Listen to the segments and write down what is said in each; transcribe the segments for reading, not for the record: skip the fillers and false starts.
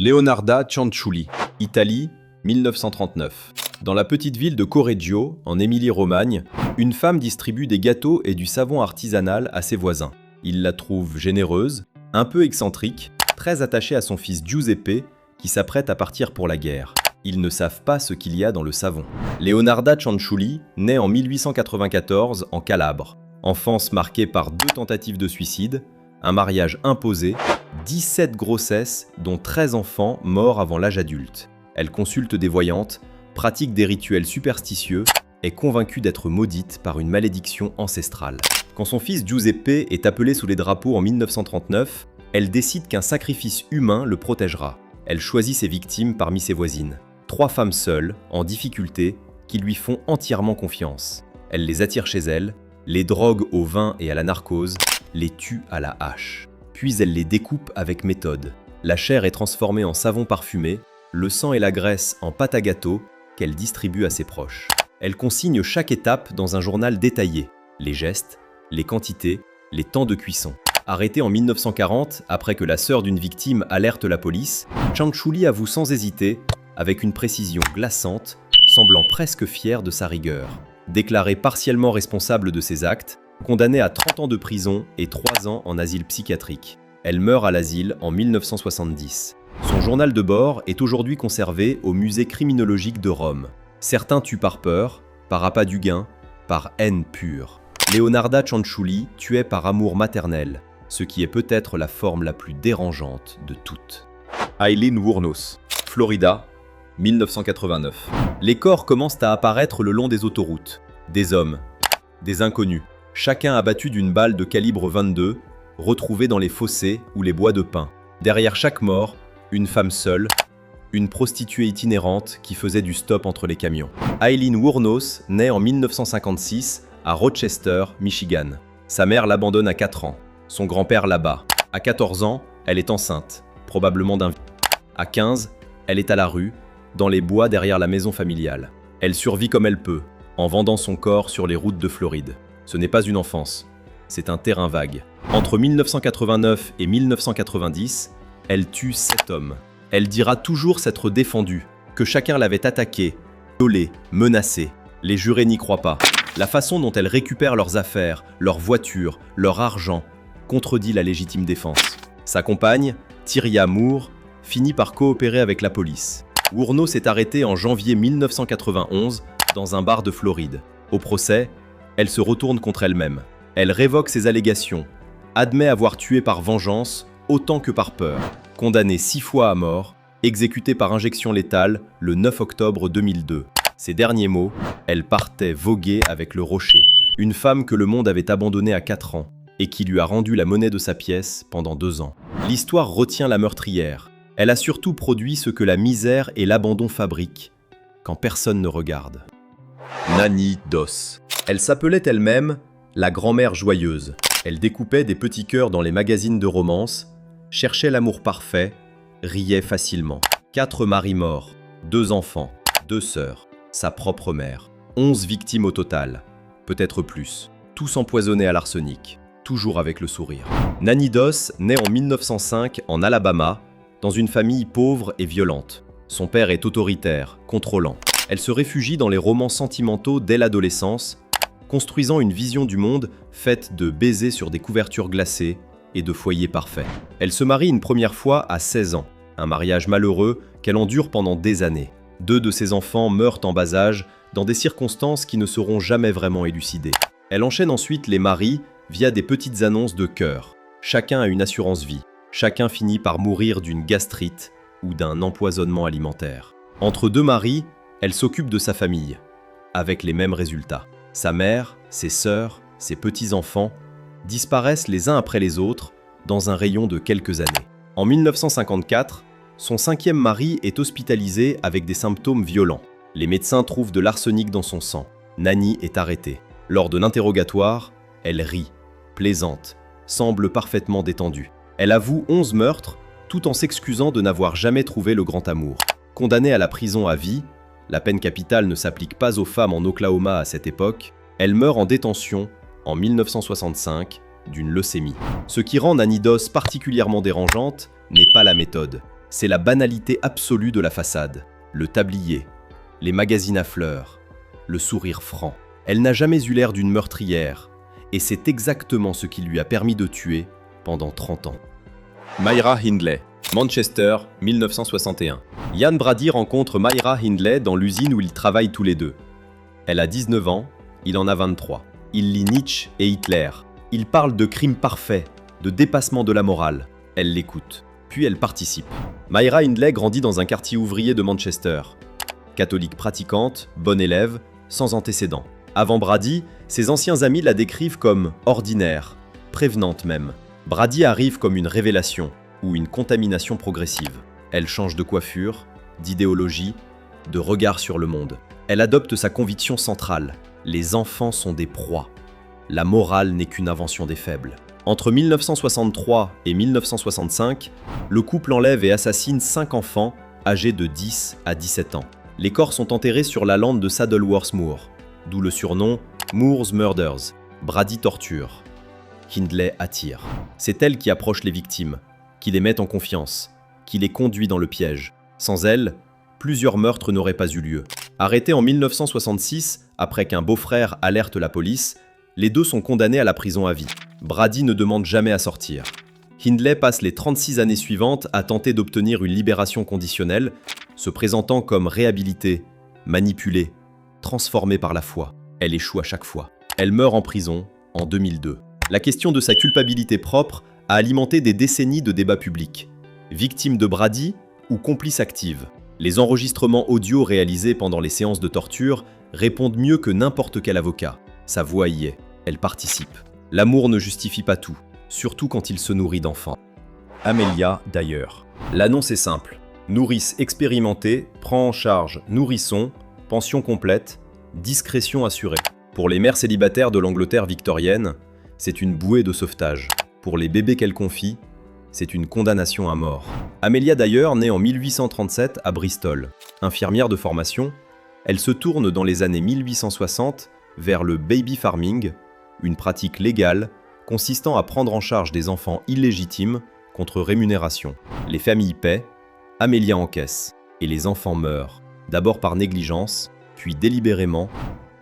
Leonarda Cianciulli, Italie, 1939. Dans la petite ville de Correggio, en Émilie-Romagne, une femme distribue des gâteaux et du savon artisanal à ses voisins. Ils la trouvent généreuse, un peu excentrique, très attachée à son fils Giuseppe, qui s'apprête à partir pour la guerre. Ils ne savent pas ce qu'il y a dans le savon. Leonarda Cianciulli naît en 1894 en Calabre. Enfance marquée par 2 tentatives de suicide, un mariage imposé, 17 grossesses, dont 13 enfants morts avant l'âge adulte. Elle consulte des voyantes, pratique des rituels superstitieux, est convaincue d'être maudite par une malédiction ancestrale. Quand son fils Giuseppe est appelé sous les drapeaux en 1939, elle décide qu'un sacrifice humain le protégera. Elle choisit ses victimes parmi ses voisines. 3 femmes seules, en difficulté, qui lui font entièrement confiance. Elle les attire chez elle, les drogue au vin et à la narcose, les tue à la hache. Puis elle les découpe avec méthode. La chair est transformée en savon parfumé, le sang et la graisse en pâte à gâteau qu'elle distribue à ses proches. Elle consigne chaque étape dans un journal détaillé, les gestes, les quantités, les temps de cuisson. Arrêtée en 1940, après que la sœur d'une victime alerte la police, Cianciulli avoue sans hésiter, avec une précision glaçante, semblant presque fière de sa rigueur. Déclarée partiellement responsable de ses actes, condamnée à 30 ans de prison et 3 ans en asile psychiatrique. Elle meurt à l'asile en 1970. Son journal de bord est aujourd'hui conservé au musée criminologique de Rome. Certains tuent par peur, par appât du gain, par haine pure. Leonarda Cianciulli tuait par amour maternel, ce qui est peut-être la forme la plus dérangeante de toutes. Aileen Wuornos, Florida, 1989. Les corps commencent à apparaître le long des autoroutes. Des hommes, des inconnus, chacun abattu d'une balle de calibre 22, retrouvés dans les fossés ou les bois de pin. Derrière chaque mort, une femme seule, une prostituée itinérante qui faisait du stop entre les camions. Aileen Wuornos naît en 1956 à Rochester, Michigan. Sa mère l'abandonne à 4 ans. Son grand-père l'abat. À 14 ans, elle est enceinte, probablement d'un... À 15, elle est à la rue, dans les bois derrière la maison familiale. Elle survit comme elle peut, en vendant son corps sur les routes de Floride. Ce n'est pas une enfance, c'est un terrain vague. Entre 1989 et 1990, elle tue 7 hommes. Elle dira toujours s'être défendue, que chacun l'avait attaquée, violée, menacée. Les jurés n'y croient pas. La façon dont elle récupère leurs affaires, leurs voitures, leur argent, contredit la légitime défense. Sa compagne, Tyria Moore, finit par coopérer avec la police. Wuornos est arrêtée en janvier 1991 dans un bar de Floride. Au procès, elle se retourne contre elle-même. Elle révoque ses allégations, admet avoir tué par vengeance autant que par peur. Condamnée 6 fois à mort, exécutée par injection létale le 9 octobre 2002. Ses derniers mots, elle partait voguer avec le rocher, une femme que le monde avait abandonnée à 4 ans et qui lui a rendu la monnaie de sa pièce pendant 2 ans. L'histoire retient la meurtrière. Elle a surtout produit ce que la misère et l'abandon fabriquent, quand personne ne regarde. Nanny Doss. Elle s'appelait elle-même la grand-mère joyeuse. Elle découpait des petits cœurs dans les magazines de romance, cherchait l'amour parfait, riait facilement. 4 maris morts, 2 enfants, 2 sœurs, sa propre mère. 11 victimes au total, peut-être plus, tous empoisonnés à l'arsenic, toujours avec le sourire. Nanny Doss naît en 1905 en Alabama, dans une famille pauvre et violente. Son père est autoritaire, contrôlant. Elle se réfugie dans les romans sentimentaux dès l'adolescence, construisant une vision du monde faite de baisers sur des couvertures glacées et de foyers parfaits. Elle se marie une première fois à 16 ans, un mariage malheureux qu'elle endure pendant des années. 2 de ses enfants meurent en bas âge dans des circonstances qui ne seront jamais vraiment élucidées. Elle enchaîne ensuite les maris via des petites annonces de cœur. Chacun a une assurance vie. Chacun finit par mourir d'une gastrite ou d'un empoisonnement alimentaire. Entre 2 maris, elle s'occupe de sa famille, avec les mêmes résultats. Sa mère, ses sœurs, ses petits-enfants disparaissent les uns après les autres dans un rayon de quelques années. En 1954, son 5e mari est hospitalisé avec des symptômes violents. Les médecins trouvent de l'arsenic dans son sang. Nanny est arrêtée. Lors de l'interrogatoire, elle rit, plaisante, semble parfaitement détendue. Elle avoue 11 meurtres, tout en s'excusant de n'avoir jamais trouvé le grand amour. Condamnée à la prison à vie, la peine capitale ne s'applique pas aux femmes en Oklahoma à cette époque, elle meurt en détention en 1965 d'une leucémie. Ce qui rend Nanny Doss particulièrement dérangeante n'est pas la méthode, C'est la banalité absolue de la façade. Le tablier, les magazines à fleurs, le sourire franc. Elle n'a jamais eu l'air d'une meurtrière, et c'est exactement ce qui lui a permis de tuer pendant 30 ans. Myra Hindley, Manchester, 1961. Ian Brady rencontre Myra Hindley dans l'usine où ils travaillent tous les deux. Elle a 19 ans, il en a 23. Il lit Nietzsche et Hitler. Il parle de crimes parfaits, de dépassement de la morale. Elle l'écoute, puis elle participe. Myra Hindley grandit dans un quartier ouvrier de Manchester. Catholique pratiquante, bonne élève, sans antécédents. Avant Brady, ses anciens amis la décrivent comme ordinaire, prévenante même. Brady arrive comme une révélation ou une contamination progressive. Elle change de coiffure, d'idéologie, de regard sur le monde. Elle adopte sa conviction centrale. Les enfants sont des proies. La morale n'est qu'une invention des faibles. Entre 1963 et 1965, le couple enlève et assassine 5 enfants âgés de 10 à 17 ans. Les corps sont enterrés sur la lande de Saddleworth Moor, d'où le surnom Moor's Murders. Brady torture. Hindley attire. C'est elle qui approche les victimes, qui les met en confiance, qui les conduit dans le piège. Sans elle, plusieurs meurtres n'auraient pas eu lieu. Arrêtés en 1966, après qu'un beau-frère alerte la police, les deux sont condamnés à la prison à vie. Brady ne demande jamais à sortir. Hindley passe les 36 années suivantes à tenter d'obtenir une libération conditionnelle, se présentant comme réhabilitée, manipulée, transformée par la foi. Elle échoue à chaque fois. Elle meurt en prison en 2002. La question de sa culpabilité propre a alimenté des décennies de débats publics. Victime de Brady ou complice active? Les enregistrements audio réalisés pendant les séances de torture répondent mieux que n'importe quel avocat. Sa voix y est, elle participe. L'amour ne justifie pas tout, surtout quand il se nourrit d'enfants. Amelia Dyer. L'annonce est simple. Nourrice expérimentée prend en charge nourrisson, pension complète, discrétion assurée. Pour les mères célibataires de l'Angleterre victorienne, c'est une bouée de sauvetage. Pour les bébés qu'elle confie, c'est une condamnation à mort. Amelia Dyer naît en 1837 à Bristol. Infirmière de formation, elle se tourne dans les années 1860 vers le baby farming, une pratique légale consistant à prendre en charge des enfants illégitimes contre rémunération. Les familles paient, Amelia encaisse, et les enfants meurent, d'abord par négligence, puis délibérément,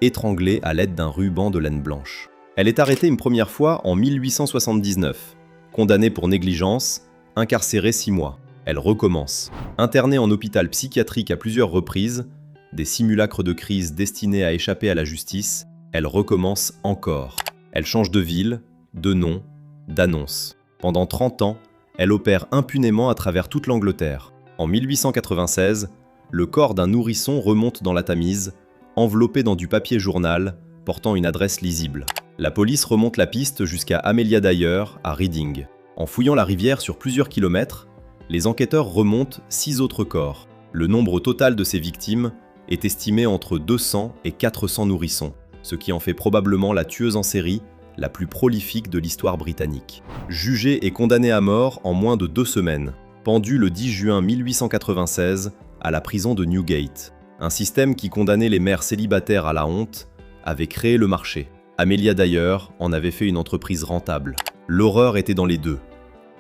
étranglés à l'aide d'un ruban de laine blanche. Elle est arrêtée une première fois en 1879, condamnée pour négligence, incarcérée 6 mois. Elle recommence. Internée en hôpital psychiatrique à plusieurs reprises, des simulacres de crise destinés à échapper à la justice, elle recommence encore. Elle change de ville, de nom, d'annonce. Pendant 30 ans, elle opère impunément à travers toute l'Angleterre. En 1896, le corps d'un nourrisson remonte dans la Tamise, enveloppé dans du papier journal, portant une adresse lisible. La police remonte la piste jusqu'à Amelia Dyer, à Reading. En fouillant la rivière sur plusieurs kilomètres, les enquêteurs remontent 6 autres corps. Le nombre total de ces victimes est estimé entre 200 et 400 nourrissons, ce qui en fait probablement la tueuse en série la plus prolifique de l'histoire britannique. Jugée et condamnée à mort en moins de 2 semaines, pendue le 10 juin 1896 à la prison de Newgate. Un système qui condamnait les mères célibataires à la honte avait créé le marché. Amelia Dyer en avait fait une entreprise rentable. L'horreur était dans les deux,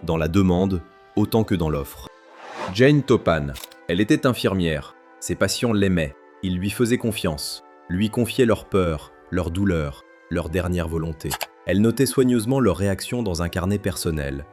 dans la demande autant que dans l'offre. Jane Toppan. Elle était infirmière. Ses patients l'aimaient. Ils lui faisaient confiance. Lui confiaient leurs peurs, leurs douleurs, leurs dernières volontés. Elle notait soigneusement leurs réactions dans un carnet personnel,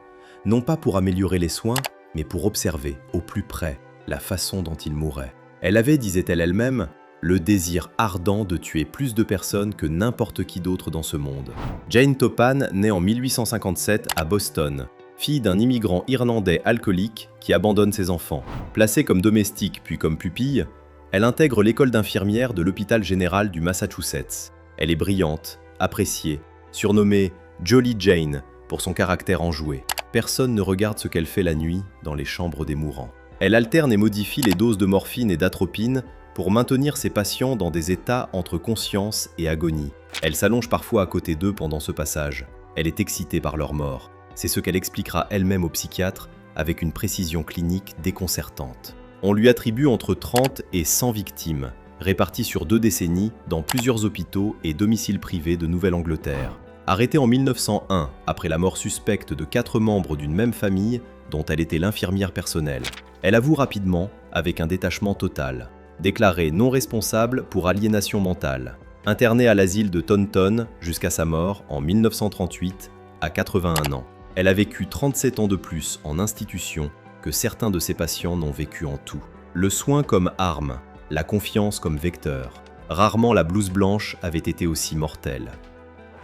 non pas pour améliorer les soins, mais pour observer, au plus près, la façon dont ils mouraient. Elle avait, disait-elle elle-même, le désir ardent de tuer plus de personnes que n'importe qui d'autre dans ce monde. Jane Toppan naît en 1857 à Boston, fille d'un immigrant irlandais alcoolique qui abandonne ses enfants. Placée comme domestique puis comme pupille, elle intègre l'école d'infirmière de l'hôpital général du Massachusetts. Elle est brillante, appréciée, surnommée Jolly Jane pour son caractère enjoué. Personne ne regarde ce qu'elle fait la nuit dans les chambres des mourants. Elle alterne et modifie les doses de morphine et d'atropine pour maintenir ses patients dans des états entre conscience et agonie. Elle s'allonge parfois à côté d'eux pendant ce passage. Elle est excitée par leur mort. C'est ce qu'elle expliquera elle-même au psychiatre avec une précision clinique déconcertante. On lui attribue entre 30 et 100 victimes, réparties sur 2 décennies dans plusieurs hôpitaux et domiciles privés de Nouvelle-Angleterre. Arrêtée en 1901 après la mort suspecte de 4 membres d'une même famille dont elle était l'infirmière personnelle, Elle avoue rapidement, avec un détachement total. Déclarée non responsable pour aliénation mentale. Internée à l'asile de Taunton jusqu'à sa mort en 1938 à 81 ans. Elle a vécu 37 ans de plus en institution que certains de ses patients n'ont vécu en tout. Le soin comme arme, la confiance comme vecteur. Rarement la blouse blanche avait été aussi mortelle.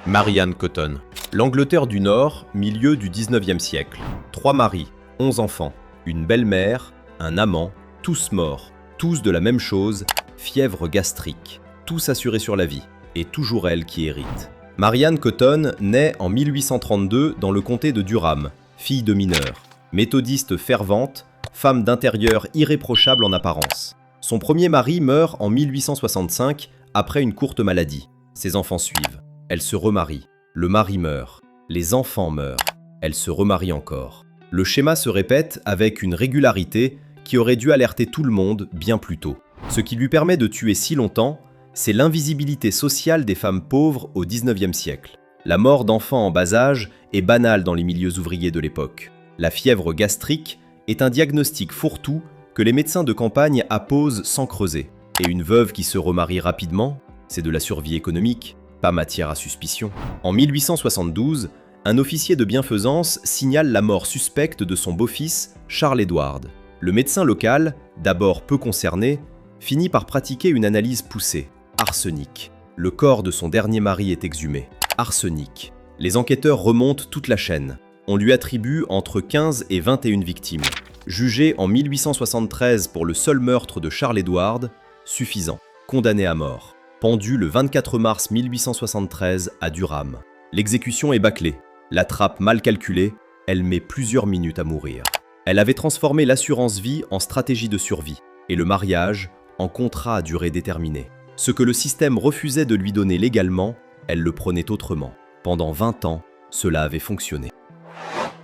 Marianne Cotton. L'Angleterre du Nord, milieu du 19e siècle. 3 maris, 11 enfants, une belle-mère, un amant, tous morts, tous de la même chose, fièvre gastrique, tous assurés sur la vie, et toujours elle qui hérite. Marianne Cotton naît en 1832 dans le comté de Durham, fille de mineur, méthodiste fervente, femme d'intérieur irréprochable en apparence. Son premier mari meurt en 1865 après une courte maladie. Ses enfants suivent. Elle se remarie. Le mari meurt. Les enfants meurent. Elle se remarie encore. Le schéma se répète avec une régularité qui aurait dû alerter tout le monde bien plus tôt. Ce qui lui permet de tuer si longtemps, c'est l'invisibilité sociale des femmes pauvres au 19e siècle. La mort d'enfants en bas âge est banale dans les milieux ouvriers de l'époque. La fièvre gastrique est un diagnostic fourre-tout que les médecins de campagne apposent sans creuser. Et une veuve qui se remarie rapidement, c'est de la survie économique, pas matière à suspicion. En 1872, un officier de bienfaisance signale la mort suspecte de son beau-fils, Charles Edward. Le médecin local, d'abord peu concerné, finit par pratiquer une analyse poussée. Arsenic. Le corps de son dernier mari est exhumé. Arsenic. Les enquêteurs remontent toute la chaîne. On lui attribue entre 15 et 21 victimes. Jugé en 1873 pour le seul meurtre de Charles Edward, suffisant. Condamné à mort. Pendu le 24 mars 1873 à Durham. L'exécution est bâclée. La trappe mal calculée, elle met plusieurs minutes à mourir. Elle avait transformé l'assurance vie en stratégie de survie et le mariage en contrat à durée déterminée. Ce que le système refusait de lui donner légalement, elle le prenait autrement. Pendant 20 ans, cela avait fonctionné.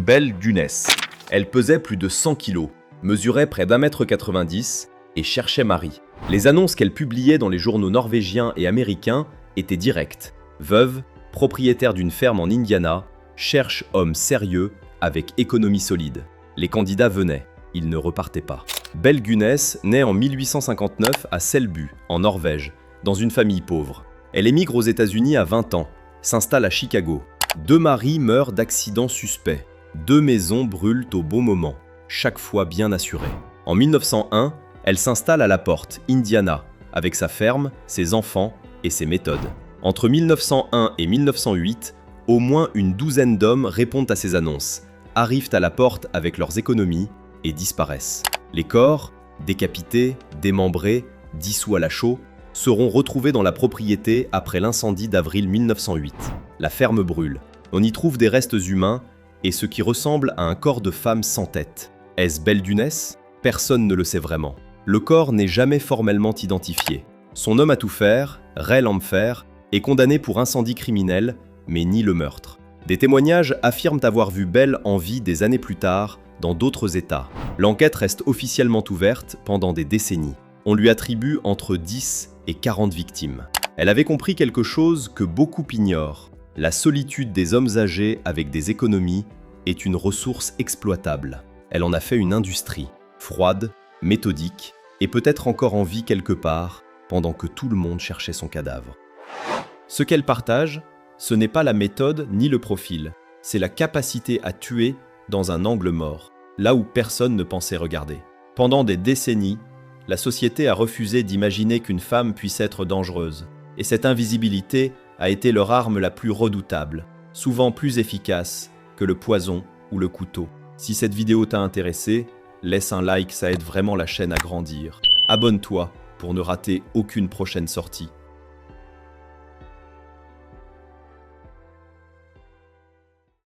Belle Gunness. Elle pesait plus de 100 kilos, mesurait près d'1,90 m et cherchait mari. Les annonces qu'elle publiait dans les journaux norvégiens et américains étaient directes. Veuve, propriétaire d'une ferme en Indiana, cherche homme sérieux avec économie solide. Les candidats venaient, ils ne repartaient pas. Belle Gunness naît en 1859 à Selbu, en Norvège, dans une famille pauvre. Elle émigre aux États-Unis à 20 ans, s'installe à Chicago. 2 maris meurent d'accidents suspects. 2 maisons brûlent au bon moment, chaque fois bien assurées. En 1901, elle s'installe à La Porte, Indiana, avec sa ferme, ses enfants et ses méthodes. Entre 1901 et 1908, au moins une douzaine d'hommes répondent à ces annonces, arrivent à La Porte avec leurs économies et disparaissent. Les corps, décapités, démembrés, dissous à la chaux, seront retrouvés dans la propriété après l'incendie d'avril 1908. La ferme brûle. On y trouve des restes humains et ce qui ressemble à un corps de femme sans tête. Est-ce Belle Gunness ? Personne ne le sait vraiment. Le corps n'est jamais formellement identifié. Son homme à tout faire, Ray Lampher, est condamné pour incendie criminel, mais nie le meurtre. Des témoignages affirment avoir vu Belle en vie des années plus tard, dans d'autres États. L'enquête reste officiellement ouverte pendant des décennies. On lui attribue entre 10 et 40 victimes. Elle avait compris quelque chose que beaucoup ignorent. La solitude des hommes âgés avec des économies est une ressource exploitable. Elle en a fait une industrie, froide, méthodique, et peut-être encore en vie quelque part, pendant que tout le monde cherchait son cadavre. Ce qu'elle partage, ce n'est pas la méthode ni le profil, c'est la capacité à tuer dans un angle mort, là où personne ne pensait regarder. Pendant des décennies, la société a refusé d'imaginer qu'une femme puisse être dangereuse, et cette invisibilité a été leur arme la plus redoutable, souvent plus efficace que le poison ou le couteau. Si cette vidéo t'a intéressé, laisse un like, ça aide vraiment la chaîne à grandir. Abonne-toi pour ne rater aucune prochaine sortie.